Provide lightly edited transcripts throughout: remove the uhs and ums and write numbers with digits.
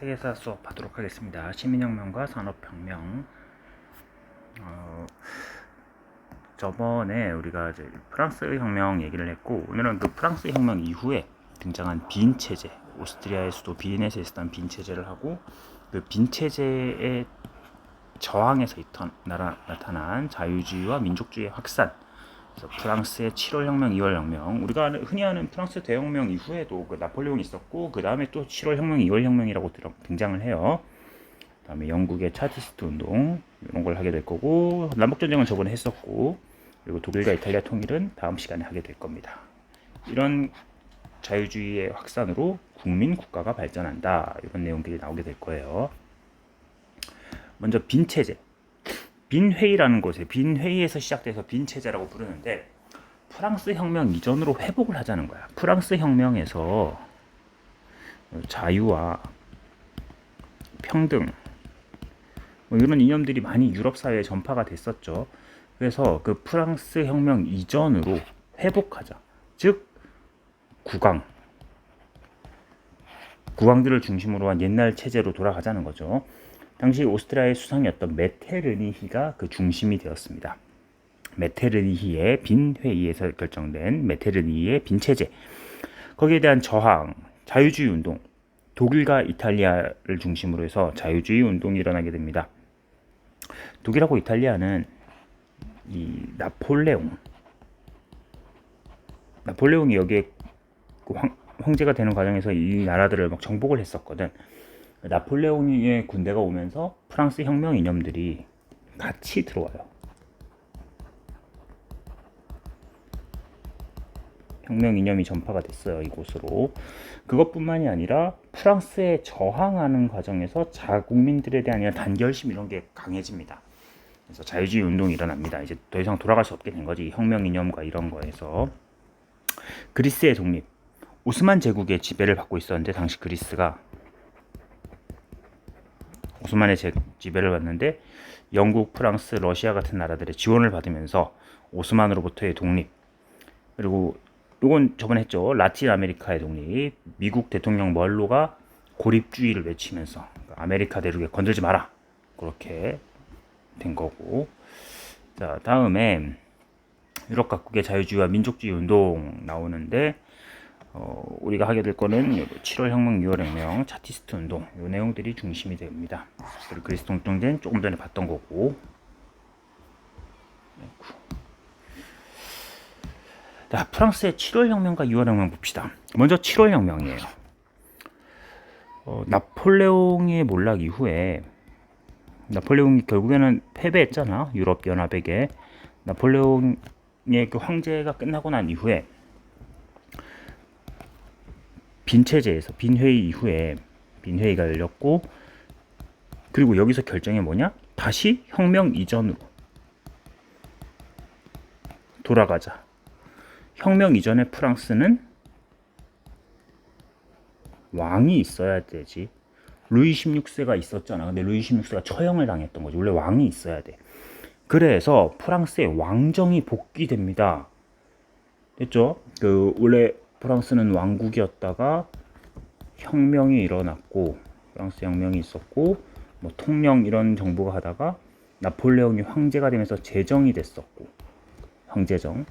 세계사 수업하도록 하겠습니다. 시민혁명과 산업혁명. 저번에 우리가 이제 프랑스 혁명 얘기를 했고, 오늘은 그 프랑스 혁명 이후에 등장한 빈 체제, 오스트리아의 수도 비엔에서 있었던 빈 체제를 하고, 그 빈 체제의 저항에서 나타난 자유주의와 민족주의의 확산. 그래서 프랑스의 7월 혁명, 2월 혁명, 우리가 흔히 아는 프랑스 대혁명 이후에도 그 나폴레옹이 있었고, 그 다음에 또 7월 혁명, 2월 혁명이라고 등장을 해요. 그 다음에 영국의 차티스트 운동 이런 걸 하게 될 거고, 남북전쟁은 저번에 했었고, 그리고 독일과 이탈리아 통일은 다음 시간에 하게 될 겁니다. 이런 자유주의의 확산으로 국민 국가가 발전한다, 이런 내용들이 나오게 될 거예요. 먼저 빈 체제. 빈 회의라는 곳에 빈 회의에서 시작돼서 빈 체제라고 부르는데, 프랑스 혁명 이전으로 회복을 하자는 거야. 프랑스 혁명에서 자유와 평등 이런 이념들이 많이 유럽 사회에 전파가 됐었죠. 그래서 그 프랑스 혁명 이전으로 회복하자. 즉 국왕들을 중심으로 한 옛날 체제로 돌아가자는 거죠. 당시 오스트리아의 수상이었던 메테르니히가 그 중심이 되었습니다. 메테르니히의 빈 회의에서 결정된 메테르니히의 빈 체제, 거기에 대한 저항, 자유주의 운동, 독일과 이탈리아를 중심으로 해서 자유주의 운동이 일어나게 됩니다. 독일하고 이탈리아는 이 나폴레옹이 여기에 황제가 되는 과정에서 이 나라들을 막 정복을 했었거든. 나폴레옹의 군대가 오면서 프랑스 혁명 이념들이 같이 들어와요. 혁명 이념이 전파가 됐어요, 이곳으로. 그것뿐만이 아니라 프랑스에 저항하는 과정에서 자국민들에 대한 단결심 이런 게 강해집니다. 그래서 자유주의 운동이 일어납니다. 이제 더 이상 돌아갈 수 없게 된 거지, 혁명 이념과 이런 거에서. 그리스의 독립. 오스만 제국의 지배를 받고 있었는데, 당시 그리스가 오스만의 지배를 받는데, 영국, 프랑스, 러시아 같은 나라들의 지원을 받으면서 오스만으로부터의 독립, 그리고 이건 저번에 했죠, 라틴 아메리카의 독립. 미국 대통령 멀로가 고립주의를 외치면서 아메리카 대륙에 건들지 마라, 그렇게 된 거고. 자, 다음에 유럽 각국의 자유주의와 민족주의 운동 나오는데, 우리가 하게 될 거는 7월 혁명, 6월 혁명, 차티스트 운동, 이 내용들이 중심이 됩니다. 그리고 그리스 동정제는 조금 전에 봤던 거고. 자, 프랑스의 7월 혁명과 2월 혁명 봅시다. 먼저 7월 혁명이에요. 나폴레옹의 몰락 이후에, 나폴레옹이 결국에는 패배했잖아, 유럽 연합에게. 나폴레옹의 그 황제가 끝나고 난 이후에 빈 체제에서 빈 회의 이후에 빈 회의가 열렸고, 그리고 여기서 결정이 뭐냐? 다시 혁명 이전으로 돌아가자. 혁명 이전에 프랑스는 왕이 있어야 되지. 루이 16세가 있었잖아. 근데 루이 16세가 처형을 당했던 거지. 원래 왕이 있어야 돼. 그래서 프랑스의 왕정이 복귀됩니다. 됐죠? 원래 프랑스는 왕국이었다가 혁명이 일어났고, 프랑스 혁명이 있었고, 뭐 통령 이런 정부가 하다가 나폴레옹이 황제가 되면서 제정이 됐었고, 황제정.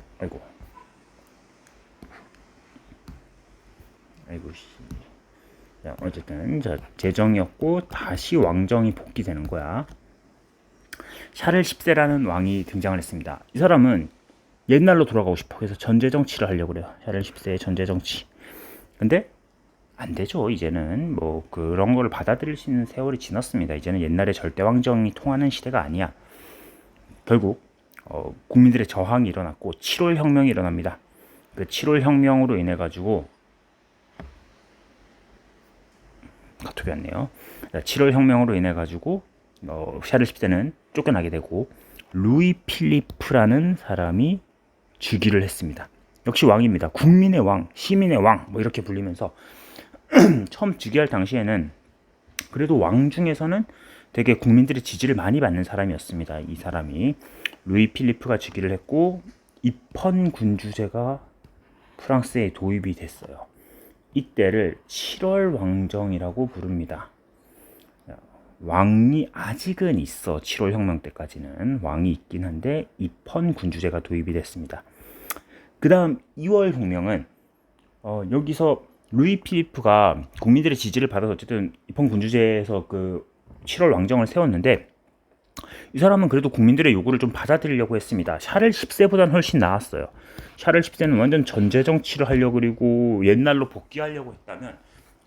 자, 어쨌든 제정이었고 다시 왕정이 복귀되는 거야. 샤를 10세라는 왕이 등장을 했습니다. 이 사람은 옛날로 돌아가고 싶어. 그래서 전제 정치를 하려고 그래요. 샤를 10세의 전제 정치. 근데 안 되죠. 이제는 뭐 그런 걸 받아들일 수 있는 세월이 지났습니다. 이제는 옛날에 절대 왕정이 통하는 시대가 아니야. 결국 국민들의 저항이 일어났고 7월 혁명이 일어납니다. 그 7월 혁명으로 인해 가지고 카톡이 왔네요. 7월 혁명으로 인해 가지고 샤를 10세는 쫓겨나게 되고, 루이 필리프라는 사람이 즉위를 했습니다. 역시 왕입니다. 국민의 왕, 시민의 왕, 뭐 이렇게 불리면서 처음 즉위할 당시에는 그래도 왕 중에서는 되게 국민들의 지지를 많이 받는 사람이었습니다. 이 사람이 루이 필리프가 즉위를 했고, 입헌 군주제가 프랑스에 도입이 됐어요. 이때를 7월 왕정이라고 부릅니다. 왕이 아직은 있어. 7월 혁명 때까지는 왕이 있긴 한데 입헌 군주제가 도입이 됐습니다. 그 다음 2월 혁명은 여기서 루이 필리프가 국민들의 지지를 받아서 어쨌든 입헌 군주제에서 그 7월 왕정을 세웠는데, 이 사람은 그래도 국민들의 요구를 좀 받아들이려고 했습니다. 샤를 10세보다는 훨씬 나았어요. 샤를 10세는 완전 전제 정치를 하려고, 그리고 옛날로 복귀하려고 했다면,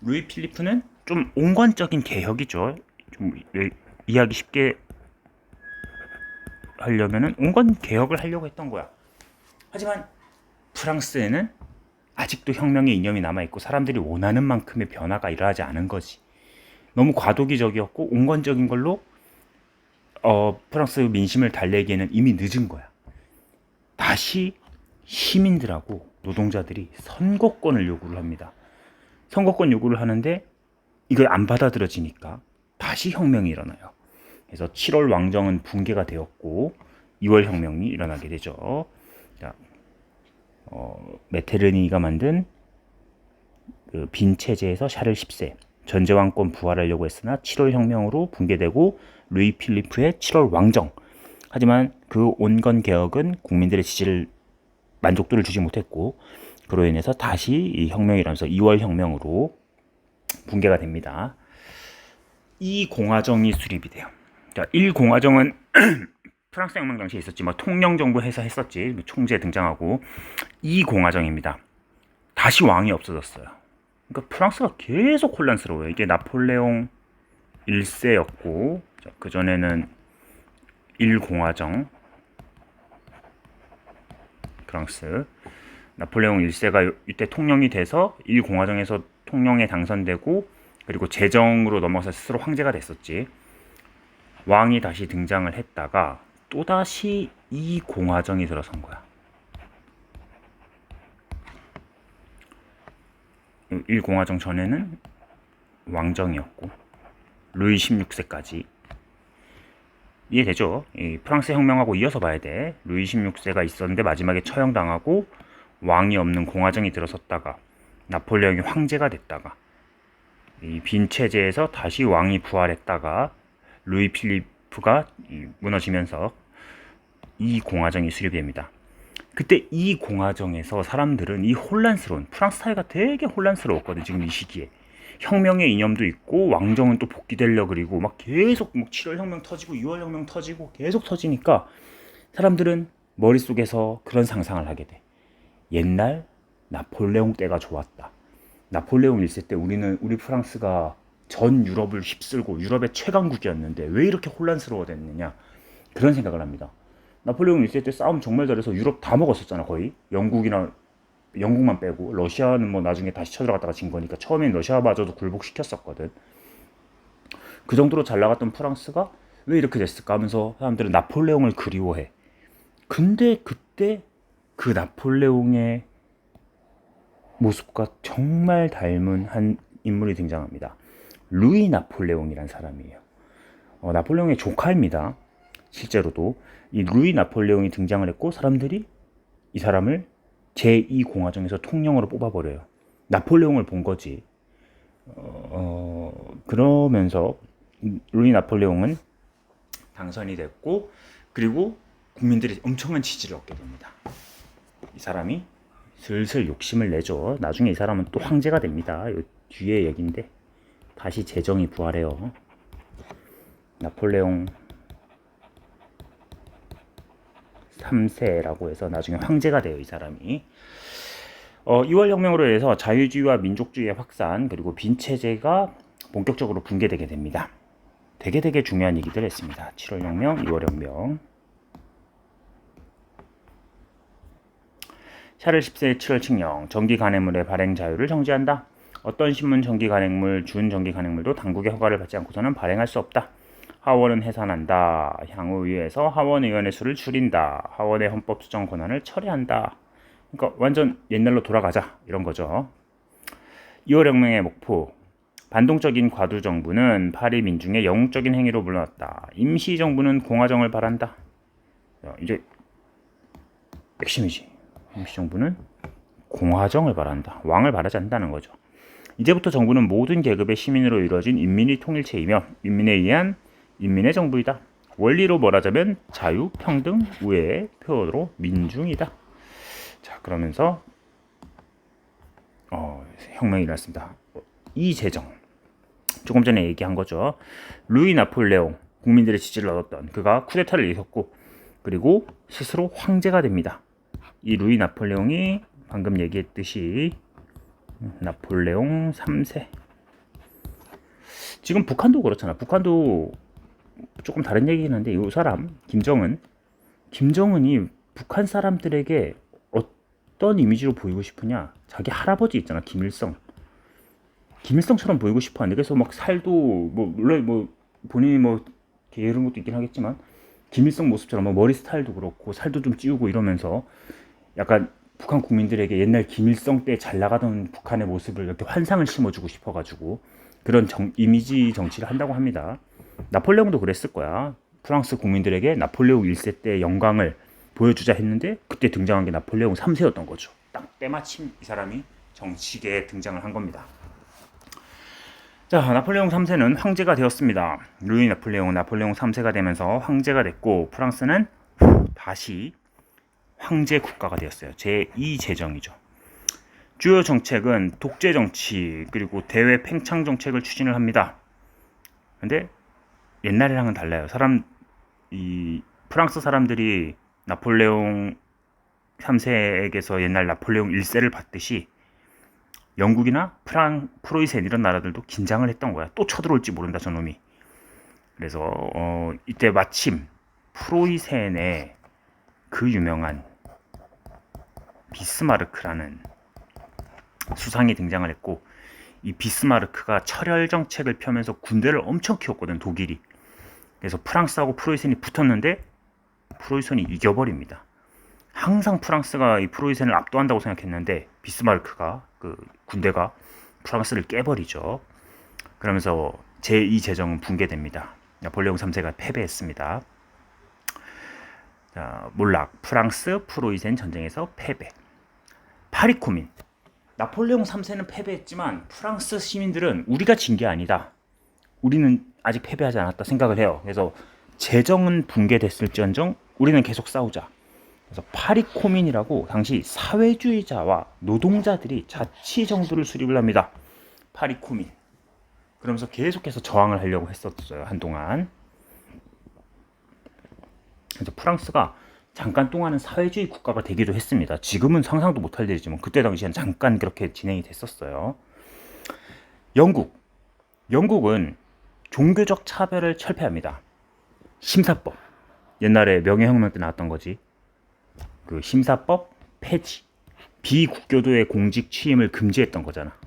루이 필리프는 좀 온건적인 개혁이죠. 좀 이해하기 쉽게 하려면은 온건 개혁을 하려고 했던 거야. 하지만 프랑스에는 아직도 혁명의 이념이 남아있고 사람들이 원하는 만큼의 변화가 일어나지 않은 거지. 너무 과도기적이었고 온건적인 걸로 프랑스 민심을 달래기에는 이미 늦은 거야. 다시 시민들하고 노동자들이 선거권을 요구를 합니다. 선거권 요구를 하는데 이걸 안 받아들여지니까 다시 혁명이 일어나요. 그래서 7월 왕정은 붕괴가 되었고 2월 혁명이 일어나게 되죠. 자, 메테르니가 만든 그 빈 체제에서 샤를 10세 전제왕권 부활하려고 했으나 7월 혁명으로 붕괴되고 루이 필리프의 7월 왕정. 하지만 그 온건 개혁은 국민들의 지지를 만족도를 주지 못했고 그로 인해서 다시 이 혁명이 일어나서 2월 혁명으로 붕괴가 됩니다. 이 공화정이 수립이 돼요. 자, 1공화정은 프랑스 혁명 당시에 있었지, 뭐 통령 정부 해서 했었지, 총재 등장하고. 2공화정입니다. 다시 왕이 없어졌어요. 그러니까 프랑스가 계속 혼란스러워요. 이게 나폴레옹 1세였고 그 전에는 1공화정 프랑스 나폴레옹 1세가 이때 통령이 돼서 1공화정에서 통령에 당선되고 그리고 제정으로 넘어가서 스스로 황제가 됐었지. 왕이 다시 등장을 했다가 또다시 2공화정이 들어선 거야. 1공화정 전에는 왕정이었고 루이 16세까지. 이해되죠? 이 프랑스 혁명하고 이어서 봐야 돼. 루이 16세가 있었는데 마지막에 처형당하고 왕이 없는 공화정이 들어섰다가 나폴레옹이 황제가 됐다가 이 빈 체제에서 다시 왕이 부활했다가 루이 필리프가 무너지면서 이 공화정이 수립됩니다. 그때 이 공화정에서 사람들은 이 혼란스러운 프랑스 사회가 되게 혼란스러웠거든. 지금 이 시기에 혁명의 이념도 있고 왕정은 또 복귀되려 그리고 막 계속 7월 혁명 터지고 2월 혁명 터지고 계속 터지니까 사람들은 머릿속에서 그런 상상을 하게 돼. 옛날 나폴레옹 때가 좋았다. 나폴레옹 1세 때 우리 프랑스가 전 유럽을 휩쓸고 유럽의 최강국이었는데 왜 이렇게 혼란스러워졌느냐, 그런 생각을 합니다. 나폴레옹 1세 때 싸움 정말 잘해서 유럽 다 먹었었잖아. 거의 영국만 빼고. 러시아는 뭐 나중에 다시 쳐들어갔다가 진 거니까 처음엔 러시아마저도 굴복시켰었거든. 그 정도로 잘 나갔던 프랑스가 왜 이렇게 됐을까 하면서 사람들은 나폴레옹을 그리워해. 근데 그때 그 나폴레옹의 모습과 정말 닮은 한 인물이 등장합니다. 루이 나폴레옹이란 사람이에요. 나폴레옹의 조카입니다. 실제로도 이 루이 나폴레옹이 등장을 했고 사람들이 이 사람을 제2공화정에서 통령으로 뽑아버려요. 나폴레옹을 본 거지. 그러면서 루이 나폴레옹은 당선이 됐고 그리고 국민들이 엄청난 지지를 얻게 됩니다. 이 사람이 슬슬 욕심을 내죠. 나중에 이 사람은 또 황제가 됩니다. 요 뒤에 얘기인데 다시 제정이 부활해요. 나폴레옹 3세라고 해서 나중에 황제가 돼요. 이 사람이. 2월 혁명으로 해서 자유주의와 민족주의의 확산 그리고 빈 체제가 본격적으로 붕괴되게 됩니다. 되게 중요한 얘기들 했습니다. 7월 혁명, 2월 혁명. 샤를 10세의 7월 칙령, 정기 간행물의 발행 자유를 정지한다. 어떤 신문 정기 간행물, 준 정기 간행물도 당국의 허가를 받지 않고서는 발행할 수 없다. 하원은 해산한다. 향후위에서 하원의원의 수를 줄인다. 하원의 헌법 수정 권한을 철회한다. 그러니까 완전 옛날로 돌아가자 이런 거죠. 2월 혁명의 목표. 반동적인 과두 정부는 파리 민중의 영웅적인 행위로 물러났다. 임시 정부는 공화정을 바란다. 이제 핵심이지. 임시 정부는 공화정을 바란다. 왕을 바라지 않는다는 거죠. 이제부터 정부는 모든 계급의 시민으로 이루어진 인민의 통일체이며 인민에 의한 인민의 정부이다. 원리로 말하자면 자유, 평등, 우애의 표어로 민중이다. 자, 그러면서 혁명이 일어났습니다. 이 재정, 조금 전에 얘기한 거죠. 루이 나폴레옹, 국민들의 지지를 얻었던 그가 쿠데타를 일으켰고 그리고 스스로 황제가 됩니다. 이 루이 나폴레옹이 방금 얘기했듯이 나폴레옹 3세. 지금 북한도 그렇잖아. 북한도 조금 다른 얘기긴 한데 이 사람 김정은이 북한 사람들에게 어떤 이미지로 보이고 싶으냐? 자기 할아버지 있잖아, 김일성처럼 보이고 싶어하는데 그래서 막 살도 물론 본인이 게으른 것도 있긴 하겠지만 김일성 모습처럼 머리 스타일도 그렇고 살도 좀 찌우고 이러면서 약간 북한 국민들에게 옛날 김일성 때 잘 나가던 북한의 모습을 이렇게 환상을 심어주고 싶어가지고 그런 이미지 정치를 한다고 합니다. 나폴레옹도 그랬을 거야. 프랑스 국민들에게 나폴레옹 1세 때 영광을 보여주자 했는데 그때 등장한 게 나폴레옹 3세였던 거죠. 딱 때마침 이 사람이 정치계에 등장을 한 겁니다. 자, 나폴레옹 3세는 황제가 되었습니다. 루이 나폴레옹은 나폴레옹 3세가 되면서 황제가 됐고 프랑스는 다시 황제 국가가 되었어요. 제2 제정이죠. 주요 정책은 독재 정치 그리고 대외 팽창 정책을 추진을 합니다. 근데 옛날이랑은 달라요. 이 프랑스 사람들이 나폴레옹 3세에게서 옛날 나폴레옹 1세를 봤듯이 영국이나 프로이센 이런 나라들도 긴장을 했던 거야. 또 쳐들어올지 모른다 저놈이. 그래서 이때 마침 프로이센의 그 유명한 비스마르크라는 수상이 등장을 했고 이 비스마르크가 철혈 정책을 펴면서 군대를 엄청 키웠거든, 독일이. 그래서 프랑스하고 프로이센이 붙었는데 프로이센이 이겨버립니다. 항상 프랑스가 이 프로이센을 압도한다고 생각했는데 비스마르크가 그 군대가 프랑스를 깨버리죠. 그러면서 제2제정은 붕괴됩니다. 나폴레옹 3세가 패배했습니다. 자, 몰락, 프랑스 프로이센 전쟁에서 패배. 파리 코민. 나폴레옹 3세는 패배했지만 프랑스 시민들은 우리가 진 게 아니다. 우리는 아직 패배하지 않았다 생각을 해요. 그래서 제정은 붕괴됐을지언정 우리는 계속 싸우자. 그래서 파리 코민이라고 당시 사회주의자와 노동자들이 자치 정부를 수립을 합니다. 파리 코민. 그러면서 계속해서 저항을 하려고 했었어요, 한동안. 그래서 프랑스가 잠깐 동안은 사회주의 국가가 되기도 했습니다. 지금은 상상도 못할 일이지만 그때 당시엔 잠깐 그렇게 진행이 됐었어요. 영국은 종교적 차별을 철폐합니다. 심사법. 옛날에 명예혁명 때 나왔던 거지. 그 심사법 폐지. 비국교도의 공직 취임을 금지했던 거잖아.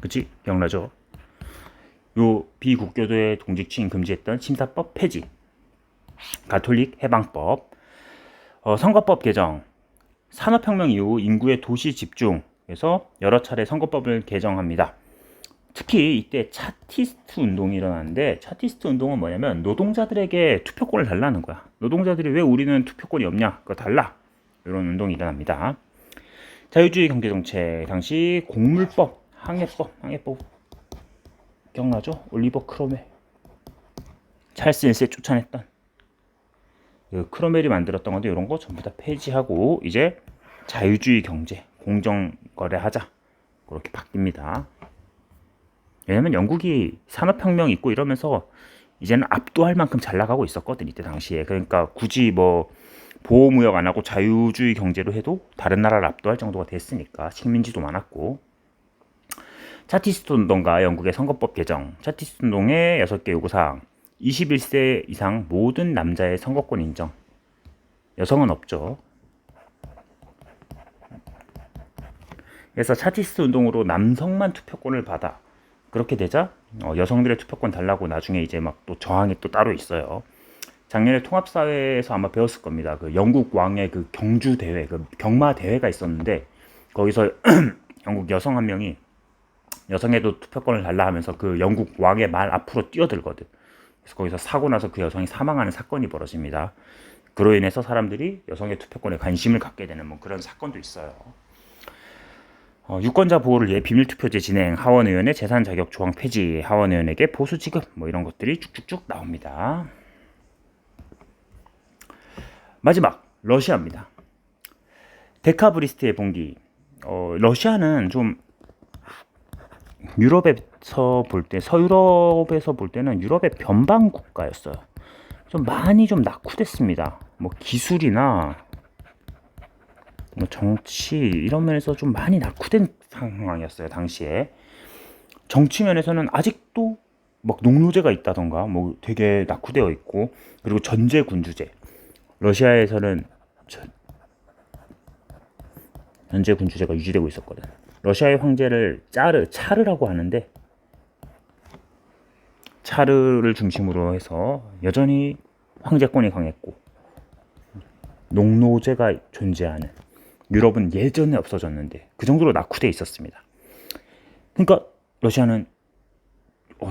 그치? 기억나죠? 요 비국교도의 공직 취임 금지했던 심사법 폐지. 가톨릭 해방법. 선거법 개정. 산업혁명 이후 인구의 도시 집중에서 여러 차례 선거법을 개정합니다. 특히 이때 차티스트 운동이 일어나는데 차티스트 운동은 뭐냐면 노동자들에게 투표권을 달라는 거야. 노동자들이 왜 우리는 투표권이 없냐? 그거 달라. 이런 운동이 일어납니다. 자유주의 경제정책 당시 곡물법, 항해법 기억나죠? 올리버 크로멜, 찰스 1세 쫓아냈던 그 크로멜이 만들었던 건데 이런 거 전부 다 폐지하고 이제 자유주의 경제, 공정거래하자 그렇게 바뀝니다. 왜냐면 영국이 산업혁명 있고 이러면서 이제는 압도할 만큼 잘 나가고 있었거든, 이때 당시에. 그러니까 굳이 보호무역 안 하고 자유주의 경제로 해도 다른 나라를 압도할 정도가 됐으니까 식민지도 많았고. 차티스트 운동과 영국의 선거법 개정. 차티스트 운동의 6개 요구사항. 21세 이상 모든 남자의 선거권 인정. 여성은 없죠. 그래서 차티스트 운동으로 남성만 투표권을 받아. 그렇게 되자 여성들의 투표권 달라고 나중에 이제 막 또 저항이 또 따로 있어요. 작년에 통합사회에서 아마 배웠을 겁니다. 그 영국 왕의 그 경주 대회, 그 경마 대회가 있었는데 거기서 영국 여성 한 명이 여성에도 투표권을 달라 하면서 그 영국 왕의 말 앞으로 뛰어들거든. 그래서 거기서 사고 나서 그 여성이 사망하는 사건이 벌어집니다. 그로 인해서 사람들이 여성의 투표권에 관심을 갖게 되는 뭐 그런 사건도 있어요. 유권자 보호를 위해 비밀투표제 진행, 하원 의원의 재산 자격 조항 폐지, 하원 의원에게 보수 지급 뭐 이런 것들이 쭉쭉쭉 나옵니다. 마지막 러시아입니다. 데카브리스트의 봉기. 러시아는 좀 유럽에서 볼 때, 서유럽에서 볼 때는 유럽의 변방 국가였어요. 좀 많이 좀 낙후됐습니다. 뭐 기술이나 뭐 정치 이런 면에서 좀 많이 낙후된 상황이었어요. 당시에 정치 면에서는 아직도 막 농노제가 있다던가 뭐 되게 낙후되어 있고, 그리고 전제 군주제. 러시아에서는 전제 군주제가 유지되고 있었거든. 러시아의 황제를 차르라고 하는데, 차르를 중심으로 해서 여전히 황제권이 강했고 농노제가 존재하는 유럽은 예전에 없어졌는데 그 정도로 낙후돼 있었습니다. 그러니까 러시아는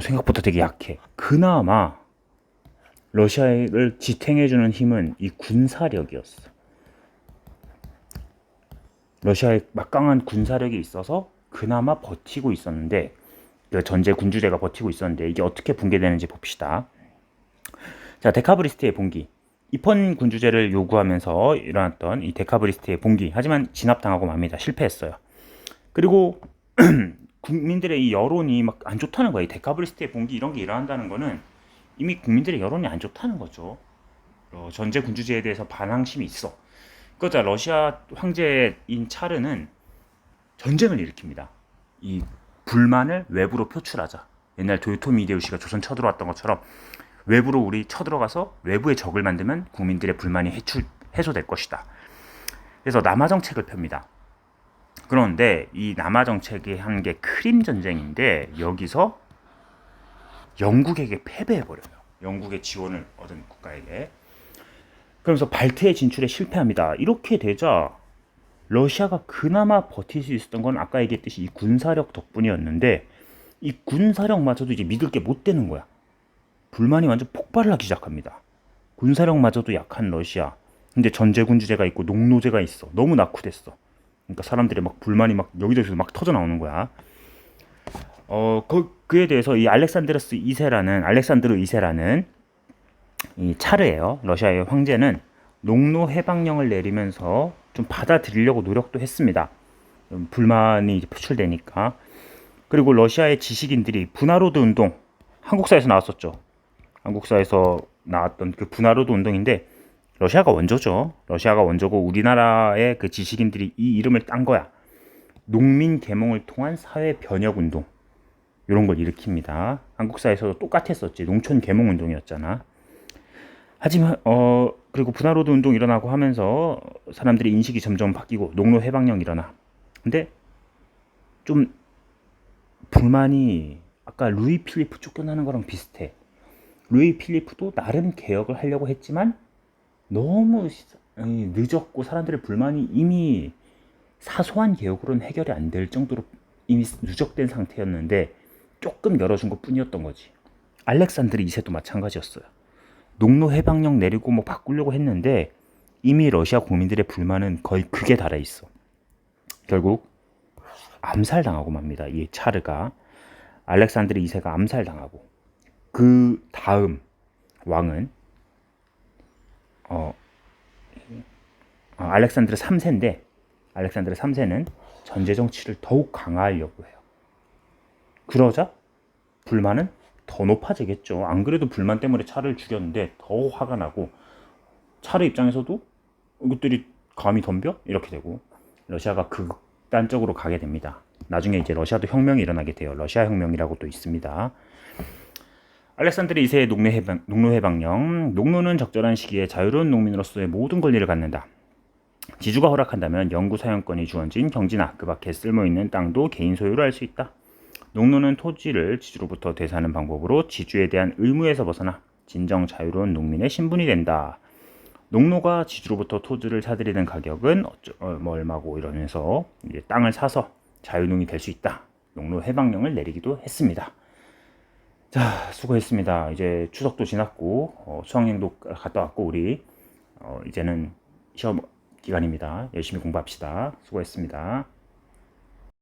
생각보다 되게 약해. 그나마 러시아를 지탱해주는 힘은 이 군사력이었어. 러시아의 막강한 군사력이 있어서 그나마 버티고 있었는데, 그 전제 군주제가 버티고 있었는데 이게 어떻게 붕괴되는지 봅시다. 자, 데카브리스트의 봉기. 입헌 군주제를 요구하면서 일어났던 이 데카브리스트의 봉기. 하지만 진압당하고 맙니다. 실패했어요. 그리고 국민들의 이 여론이 막 안 좋다는 거예요. 이 데카브리스트의 봉기 이런 게 일어난다는 거는 이미 국민들의 여론이 안 좋다는 거죠. 전제 군주제에 대해서 반항심이 있어. 그러자 러시아 황제인 차르는 전쟁을 일으킵니다. 이 불만을 외부로 표출하자. 옛날 도요토미 히데요시가 조선 쳐들어왔던 것처럼 외부로 우리 쳐들어가서 외부의 적을 만들면 국민들의 불만이 해소될 것이다. 그래서 남하 정책을 펴니다. 그런데 이 남하 정책이 한 게 크림 전쟁인데, 여기서 영국에게 패배해버려요. 영국의 지원을 얻은 국가에게. 그러면서 발트해 진출에 실패합니다. 이렇게 되자 러시아가 그나마 버틸 수 있었던 건 아까 얘기했듯이 이 군사력 덕분이었는데, 이 군사력마저도 이제 믿을 게 못 되는 거야. 불만이 완전 폭발을 하기 시작합니다. 군사력마저도 약한 러시아. 근데 전제군주제가 있고 농노제가 있어. 너무 낙후됐어. 그러니까 사람들의 막 불만이 막 여기저기서 막 터져 나오는 거야. 그에 대해서 이 알렉산드르 2세라는 이 차르예요. 러시아의 황제는 농노 해방령을 내리면서 좀 받아들이려고 노력도 했습니다. 불만이 이제 표출되니까. 그리고 러시아의 지식인들이 분하로드 운동, 한국사에서 나왔었죠. 한국사에서 나왔던 그 분하로드 운동인데, 러시아가 원조죠. 러시아가 원조고 우리나라의 그 지식인들이 이 이름을 딴 거야. 농민 계몽을 통한 사회 변혁 운동. 이런 걸 일으킵니다. 한국사에서도 똑같았었지. 농촌 계몽 운동이었잖아. 하지만 그리고 분하로드 운동 일어나고 하면서 사람들의 인식이 점점 바뀌고 농노 해방령 일어나. 근데 좀 불만이 아까 루이 필리프 쫓겨나는 거랑 비슷해. 루이 필리프도 나름 개혁을 하려고 했지만 너무 늦었고 사람들의 불만이 이미 사소한 개혁으로는 해결이 안 될 정도로 이미 누적된 상태였는데 조금 열어준 것 뿐이었던 거지. 알렉산드르 2세도 마찬가지였어요. 농노 해방령 내리고 뭐 바꾸려고 했는데 이미 러시아 국민들의 불만은 거의 극에 달해 있어. 결국 암살당하고 맙니다. 이 차르가. 알렉산드르 2세가 암살당하고, 그 다음 왕은 알렉산드르 3세인데, 알렉산드르 3세는 전제 정치를 더욱 강화하려고 해요. 그러자 불만은 더 높아지겠죠. 안 그래도 불만 때문에 차르를 죽였는데 더 화가 나고, 차르 입장에서도 이것들이 감히 덤벼? 이렇게 되고 러시아가 극단적으로 가게 됩니다. 나중에 이제 러시아도 혁명이 일어나게 돼요. 러시아 혁명이라고 또 있습니다. 알렉산드르 2세의 농노 해방령. 농노는 적절한 시기에 자유로운 농민으로서의 모든 권리를 갖는다. 지주가 허락한다면 영구 사용권이 주어진 경지나 그 밖에 쓸모있는 땅도 개인 소유로 할 수 있다. 농노는 토지를 지주로부터 되사는 방법으로 지주에 대한 의무에서 벗어나 진정 자유로운 농민의 신분이 된다. 농노가 지주로부터 토지를 사들이는 가격은 얼마고 이러면서 이제 땅을 사서 자유농이 될 수 있다. 농노 해방령을 내리기도 했습니다. 자, 수고했습니다. 이제 추석도 지났고 수학여행도 갔다 왔고 우리 이제는 시험 기간입니다. 열심히 공부합시다. 수고했습니다.